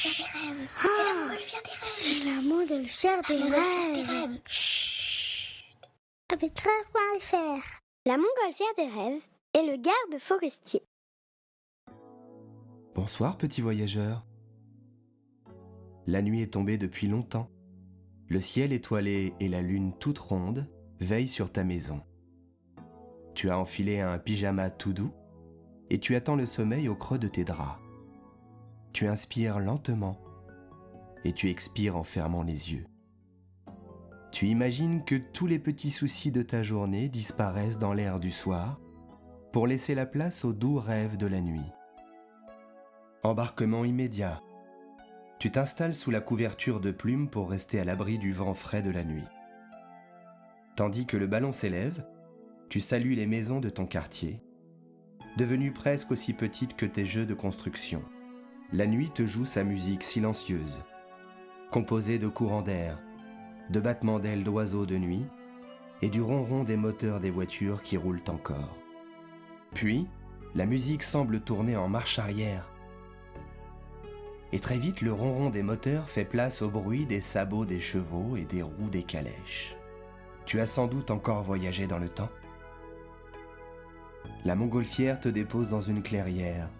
C'est la montgolfière des rêves. Chut. Arbitrage.fr. La montgolfière des rêves est le garde forestier. Bonsoir, petit voyageur. La nuit est tombée depuis longtemps. Le ciel étoilé et la lune toute ronde veillent sur ta maison. Tu as enfilé un pyjama tout doux et tu attends le sommeil au creux de tes draps. Tu inspires lentement et tu expires en fermant les yeux. Tu imagines que tous les petits soucis de ta journée disparaissent dans l'air du soir pour laisser la place aux doux rêves de la nuit. Embarquement immédiat. Tu t'installes sous la couverture de plumes pour rester à l'abri du vent frais de la nuit. Tandis que le ballon s'élève, tu salues les maisons de ton quartier, devenues presque aussi petites que tes jeux de construction. La nuit te joue sa musique silencieuse, composée de courants d'air, de battements d'ailes d'oiseaux de nuit et du ronron des moteurs des voitures qui roulent encore. Puis, la musique semble tourner en marche arrière. Et très vite, le ronron des moteurs fait place au bruit des sabots des chevaux et des roues des calèches. Tu as sans doute encore voyagé dans le temps. La montgolfière te dépose dans une clairière.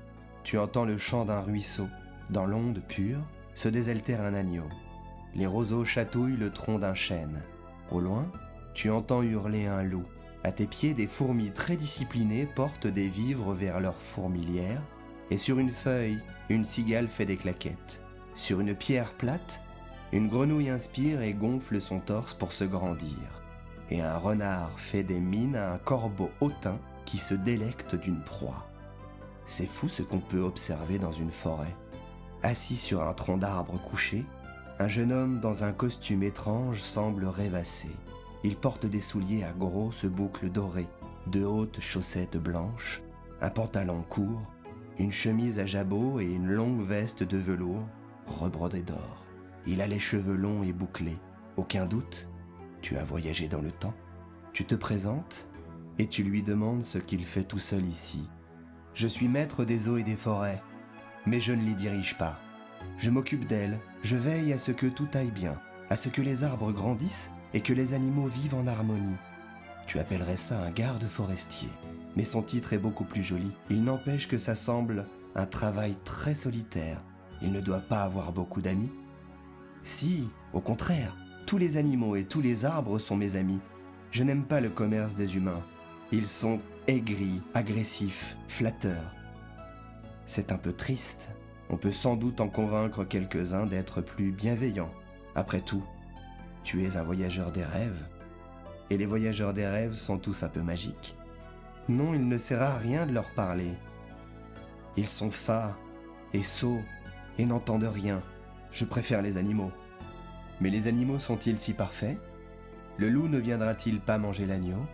Tu entends le chant d'un ruisseau. Dans l'onde pure se désaltère un agneau. Les roseaux chatouillent le tronc d'un chêne. Au loin, tu entends hurler un loup. À tes pieds, des fourmis très disciplinées portent des vivres vers leur fourmilière. Et sur une feuille, une cigale fait des claquettes. Sur une pierre plate, une grenouille inspire et gonfle son torse pour se grandir. Et un renard fait des mines à un corbeau hautain qui se délecte d'une proie. C'est fou ce qu'on peut observer dans une forêt. Assis sur un tronc d'arbre couché, un jeune homme dans un costume étrange semble rêvasser. Il porte des souliers à grosses boucles dorées, de hautes chaussettes blanches, un pantalon court, une chemise à jabot et une longue veste de velours rebrodée d'or. Il a les cheveux longs et bouclés. Aucun doute, tu as voyagé dans le temps. Tu te présentes et tu lui demandes ce qu'il fait tout seul ici. Je suis maître des eaux et des forêts, mais je ne les dirige pas. Je m'occupe d'elles, je veille à ce que tout aille bien, à ce que les arbres grandissent et que les animaux vivent en harmonie. Tu appellerais ça un garde forestier, mais son titre est beaucoup plus joli. Il n'empêche que ça semble un travail très solitaire. Il ne doit pas avoir beaucoup d'amis. Si, au contraire, tous les animaux et tous les arbres sont mes amis. Je n'aime pas le commerce des humains. Ils sont aigris, agressifs, flatteurs. C'est un peu triste. On peut sans doute en convaincre quelques-uns d'être plus bienveillants. Après tout, tu es un voyageur des rêves. Et les voyageurs des rêves sont tous un peu magiques. Non, il ne sert à rien de leur parler. Ils sont fats et sots et n'entendent rien. Je préfère les animaux. Mais les animaux sont-ils si parfaits? Le loup ne viendra-t-il pas manger l'agneau?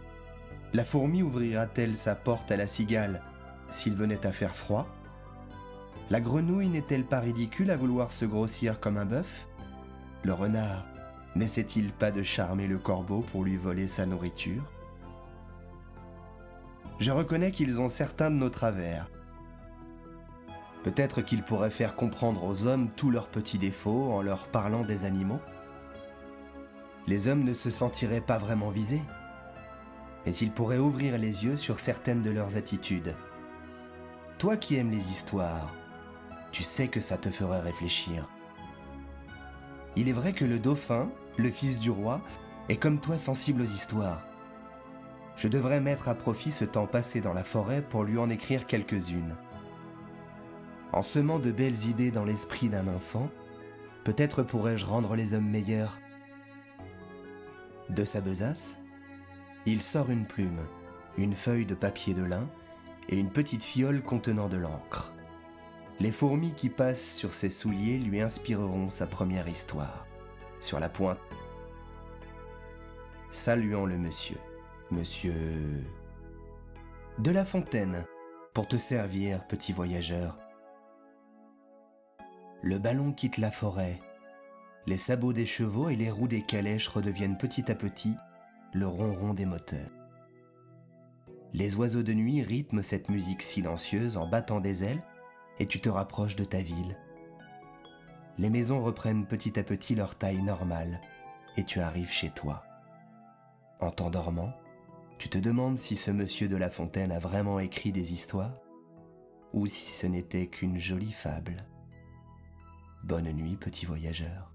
La fourmi ouvrira-t-elle sa porte à la cigale s'il venait à faire froid? La grenouille n'est-elle pas ridicule à vouloir se grossir comme un bœuf? Le renard n'essaie-t-il pas de charmer le corbeau pour lui voler sa nourriture? Je reconnais qu'ils ont certains de nos travers. Peut-être qu'ils pourraient faire comprendre aux hommes tous leurs petits défauts en leur parlant des animaux. Les hommes ne se sentiraient pas vraiment visés, mais ils pourraient ouvrir les yeux sur certaines de leurs attitudes. Toi qui aimes les histoires, tu sais que ça te ferait réfléchir. Il est vrai que le dauphin, le fils du roi, est comme toi sensible aux histoires. Je devrais mettre à profit ce temps passé dans la forêt pour lui en écrire quelques-unes. En semant de belles idées dans l'esprit d'un enfant, peut-être pourrais-je rendre les hommes meilleurs. De sa besace, il sort une plume, une feuille de papier de lin et une petite fiole contenant de l'encre. Les fourmis qui passent sur ses souliers lui inspireront sa première histoire. Sur la pointe, saluant le monsieur. Monsieur de La Fontaine, pour te servir, petit voyageur. Le ballon quitte la forêt. Les sabots des chevaux et les roues des calèches redeviennent petit à petit le ronron des moteurs. Les oiseaux de nuit rythment cette musique silencieuse en battant des ailes et tu te rapproches de ta ville. Les maisons reprennent petit à petit leur taille normale et tu arrives chez toi. En t'endormant, tu te demandes si ce monsieur de La Fontaine a vraiment écrit des histoires ou si ce n'était qu'une jolie fable. Bonne nuit, petit voyageur.